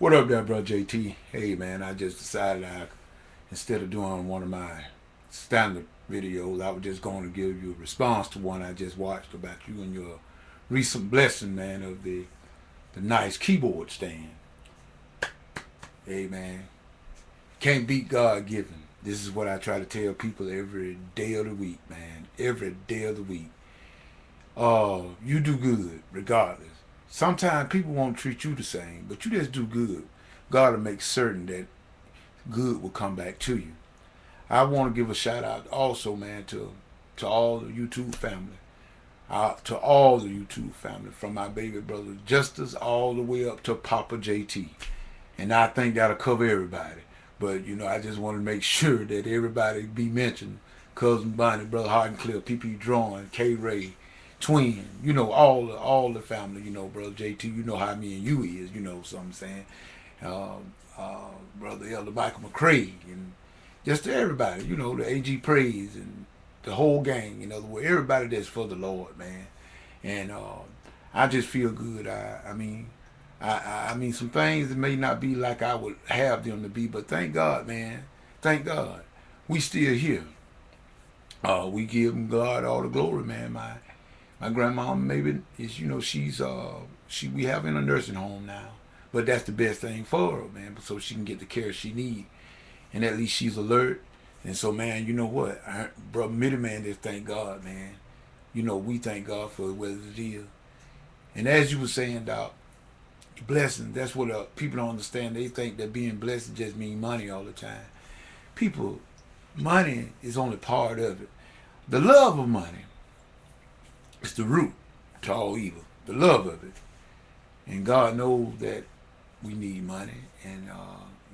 What up there, bro, JT? Hey, man, I just decided instead of doing one of my standard videos, I was just going to give you a response to one I just watched about you and your recent blessing, man, of the nice keyboard stand. Hey, man, can't beat God given. This is what I try to tell people every day of the week, man. Every day of the week. You do good regardless. Sometimes people won't treat you the same, but you just do good. God will make certain that good will come back to you. I want to give a shout out also, man, to all the YouTube family. To all the YouTube family, from my baby brother Justice all the way up to Papa JT. And I think that'll cover everybody. But, I just want to make sure that everybody be mentioned. Cousin Bonnie, Brother Hardencliff, PP Drawing, K Ray, Twin, all the family, Brother JT, you know how me and you is, so I'm saying. Uh, Brother Elder Michael McCrae, and just to everybody, the AG Praise and the whole gang, in other words, everybody that's for the Lord, man. And I just feel good. I mean, some things that may not be like I would have them to be, but thank God, man. Thank God. We still here. We give God all the glory, man. My grandma maybe is, we have in a nursing home now. But that's the best thing for her, man, so she can get the care she needs. And at least she's alert. And so, man, you know what? Brother Mitty Man, just thank God, man. We thank God for what it is. And as you were saying, Doc, blessing, that's what people don't understand. They think that being blessed just means money all the time. People, money is only part of it. The love of money is the root to all evil. The love of it. And God knows that we need money, and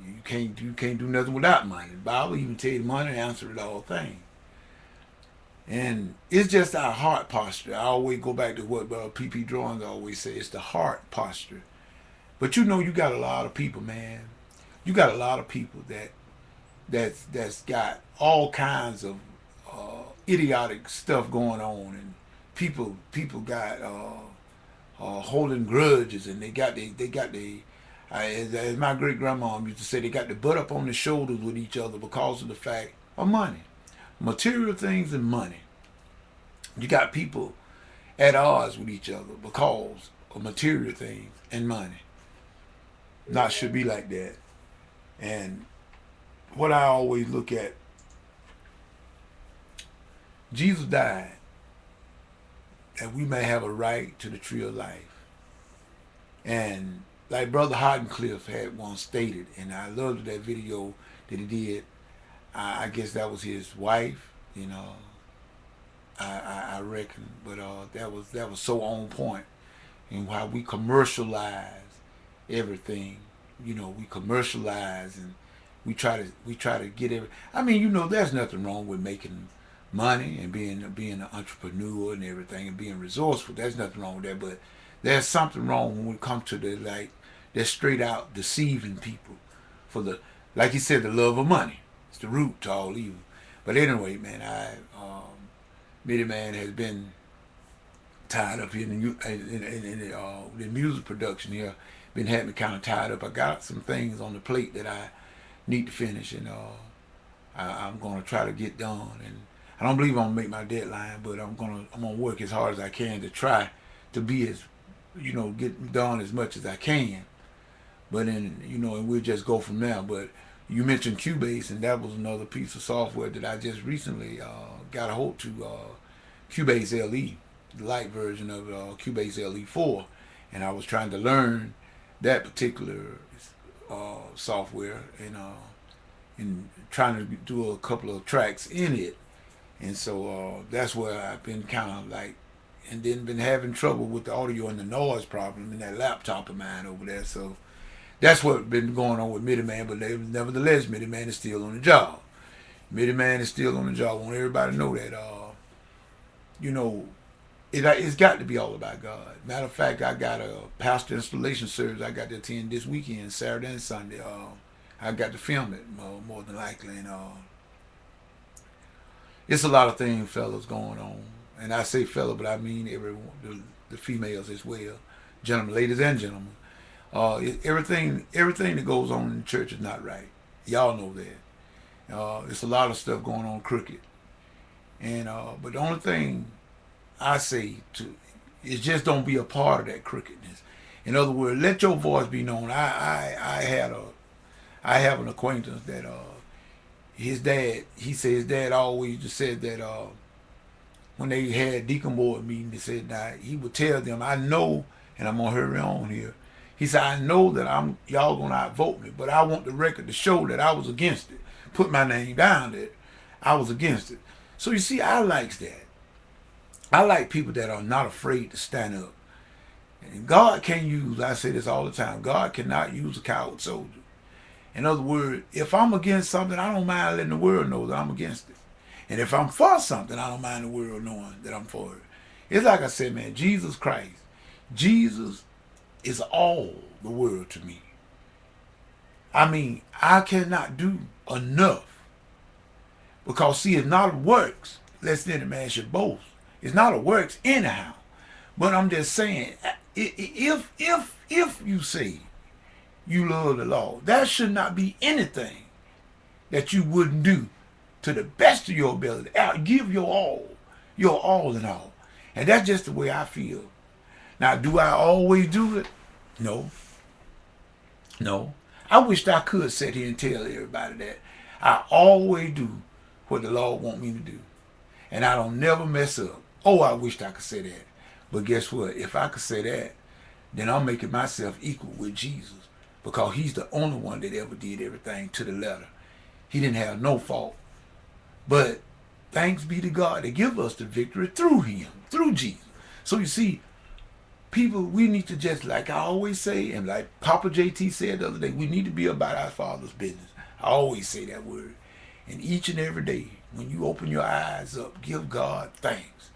you can't do nothing without money. The Bible even tell you money answers all things. And it's just our heart posture. I always go back to what PP Drawings always say. It's the heart posture. But you got a lot of people, man. You got a lot of people that's got all kinds of idiotic stuff going on, and people got holding grudges, and they got the as my great grandma used to say, they got the butt up on the shoulders with each other because of the fact of money, material things, and money. You got people at odds with each other because of material things and money. Not should be like that. And what I always look at, Jesus died that we may have a right to the tree of life. And like Brother Hardencliff had once stated, and I loved that video that he did. I guess that was his wife, I reckon. But that was so on point. And how we commercialize everything. We commercialize, and we try to get every. I mean, there's nothing wrong with making money and being an entrepreneur and everything and being resourceful. There's nothing wrong with that. But there's something wrong when it comes to they're straight out deceiving people for like you said, the love of money. It's the root to all evil. But anyway, man, Mitty Man has been tied up here in the music production here. Been having me kind of tied up. I got some things on the plate that I need to finish, and I'm gonna try to get done. And I don't believe I'm gonna make my deadline, but I'm gonna work as hard as I can to try to be as get done as much as I can. But then and we'll just go from there. But you mentioned Cubase, and that was another piece of software that I just recently got a hold to, Cubase LE, the light version of Cubase LE4, and I was trying to learn that particular software, and trying to do a couple of tracks in it. And so that's where I've been kind of like, and then been having trouble with the audio and the noise problem in that laptop of mine over there. So that's what's been going on with Mitty Man. But nevertheless, Mitty Man is still on the job. Mitty Man is still on the job. I want everybody to know that, it's got to be all about God. Matter of fact, I got a pastor installation service I got to attend this weekend, Saturday and Sunday. I got to film it more than likely, and it's a lot of things, fellas, going on. And I say fella, but I mean everyone, the females as well, gentlemen, ladies and gentlemen. Everything that goes on in the church is not right. Y'all know that. It's a lot of stuff going on crooked. And but the only thing I say to is just don't be a part of that crookedness. In other words, let your voice be known. I have an acquaintance that his dad, he said his dad always just said that when they had deacon board meeting, they said that he would tell them, I know, and I'm gonna hurry on here. He said, I know that y'all gonna outvote me, but I want the record to show that I was against it. Put my name down that I was against it. So you see, I likes that. I like people that are not afraid to stand up. And God can't use, I say this all the time, God cannot use a coward soldier. In other words, if I'm against something, I don't mind letting the world know that I'm against it. And if I'm for something, I don't mind the world knowing that I'm for it. It's like I said, man, Jesus Christ, Jesus is all the world to me. I mean, I cannot do enough. Because, see, it's not works, lest any man should boast. It's not a works anyhow. But I'm just saying, if you say you love the law, there should not be anything that you wouldn't do to the best of your ability. Give your all in all. And that's just the way I feel. Now, do I always do it? No. No. I wish I could sit here and tell everybody that. I always do what the Lord want me to do. And I don't never mess up. Oh, I wished I could say that. But guess what? If I could say that, then I'm making myself equal with Jesus. Because he's the only one that ever did everything to the letter. He didn't have no fault. But thanks be to God to give us the victory through him, through Jesus. So you see, people, we need to just, like I always say, and like Papa JT said the other day, we need to be about our Father's business. I always say that word. And each and every day, when you open your eyes up, give God thanks.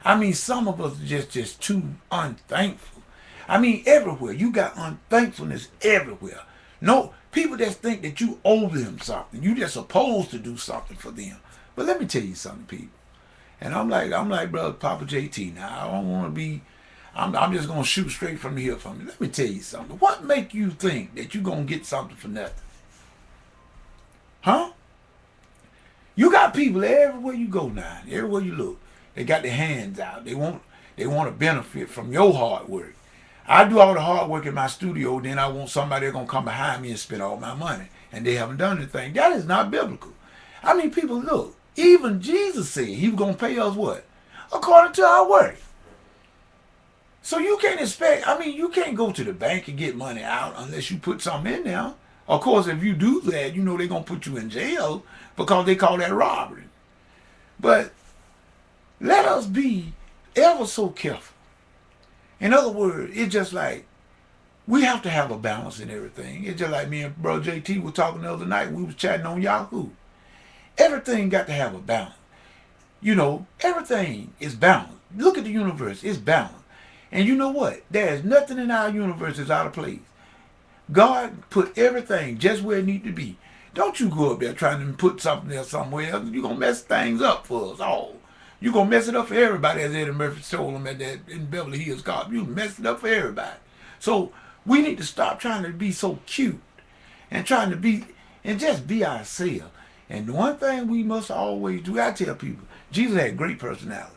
I mean, some of us are just too unthankful. I mean, everywhere. You got unthankfulness everywhere. No, people that think that you owe them something. You just supposed to do something for them. But let me tell you something, people. And I'm like brother Papa JT now. I don't want to be, I'm just going to shoot straight from the hip from you. Let me tell you something. What make you think that you're going to get something for nothing? Huh? You got people everywhere you go now, everywhere you look, they got their hands out. They want to benefit from your hard work. I do all the hard work in my studio, then I want somebody that's going to come behind me and spend all my money. And they haven't done anything. That is not biblical. I mean, people, look, even Jesus said he was going to pay us what? According to our work. So you can't expect, I mean, you can't go to the bank and get money out unless you put something in there. Of course, if you do that, you know they're going to put you in jail because they call that robbery. But let us be ever so careful. In other words, it's just like we have to have a balance in everything. It's just like me and Bro JT were talking the other night. We was chatting on Yahoo. Everything got to have a balance. You know, everything is balanced. Look at the universe. It's balanced. And you know what? There's nothing in our universe that's out of place. God put everything just where it needs to be. Don't you go up there trying to put something there somewhere else. You're going to mess things up for us all. You're going to mess it up for everybody, as Eddie Murphy told them in Beverly Hills Cop. You mess it up for everybody. So we need to stop trying to be so cute and trying to be, and just be ourselves. And the one thing we must always do, I tell people, Jesus had great personality.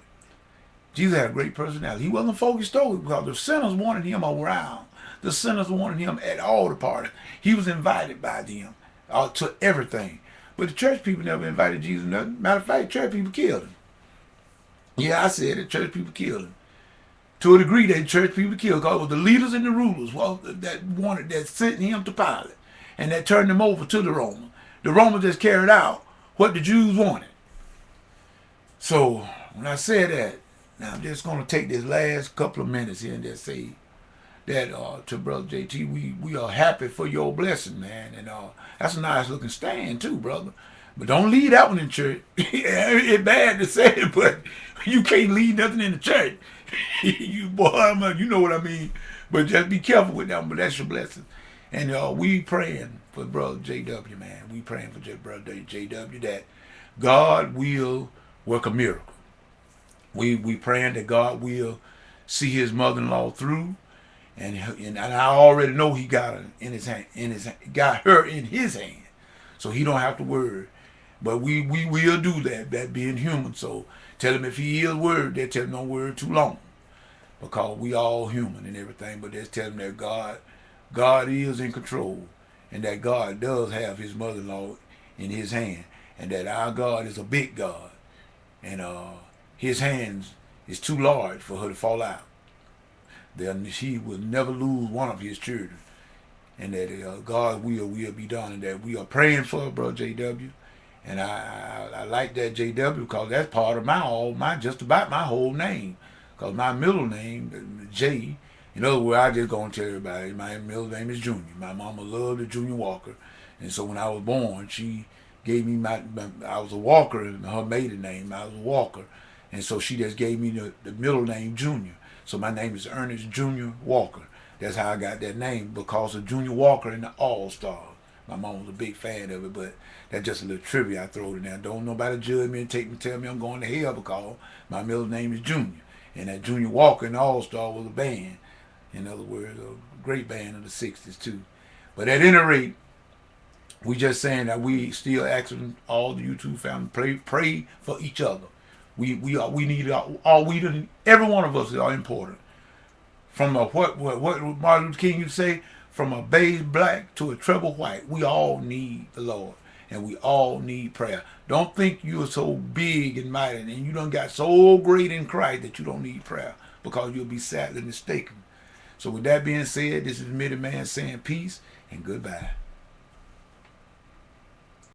Jesus had a great personality. He wasn't focused on it because the sinners wanted him around. The sinners wanted him at all the parties. He was invited by them to everything. But the church people never invited Jesus. Matter of fact, church people killed him. Yeah, I said it. Church people killed him. To a degree, that church people killed because it was the leaders and the rulers that sent him to Pilate and that turned him over to the Romans. The Romans just carried out what the Jews wanted. So when I said that, now I'm just going to take this last couple of minutes here and just say that to Brother JT, we are happy for your blessing, man. And that's a nice looking stand too, brother. But don't leave that one in church. It's bad to say it, but you can't leave nothing in the church. You boy, you know what I mean. But just be careful with that one. But that's your blessing. And we praying for Brother JW, man. We praying for Brother JW that God will work a miracle. We praying that God will see his mother-in-law through. and I already know he got her in his hand, got her in his hand, so he don't have to worry. But we will do that being human. So tell him if he is worried, they tell him don't worry too long, because we all human and everything. But just tell him that God is in control, and that God does have his mother-in-law in his hand, and that our God is a big God, and his hands is too large for her to fall out. Then she will never lose one of his children, and that God's will be done, and that we are praying for her, bro, JW. And I like that, JW, because that's part of my just about my whole name. Because my middle name, J, in other words, I just gonna tell everybody, my middle name is Junior. My mama loved the Junior Walker, and so when I was born, she gave me I was a Walker, and her maiden name, I was a Walker, and so she just gave me the middle name Junior. So my name is Ernest Junior Walker. That's how I got that name, because of Junior Walker and the All-Stars. My mom was a big fan of it, but that's just a little trivia I throw in there. Don't nobody judge me and tell me I'm going to hell, because my middle name is Junior. And that Junior Walker and the All-Star was a band. In other words, a great band of the 60s too. But at any rate, we just saying that we still asking all the YouTube family, pray for each other. We need every one of us are important. From a what Martin Luther King used to say, from a beige black to a treble white, we all need the Lord, and we all need prayer. Don't think you're so big and mighty and you done got so great in Christ that you don't need prayer, because you'll be sadly mistaken. So with that being said, this is Middy Man saying peace and goodbye.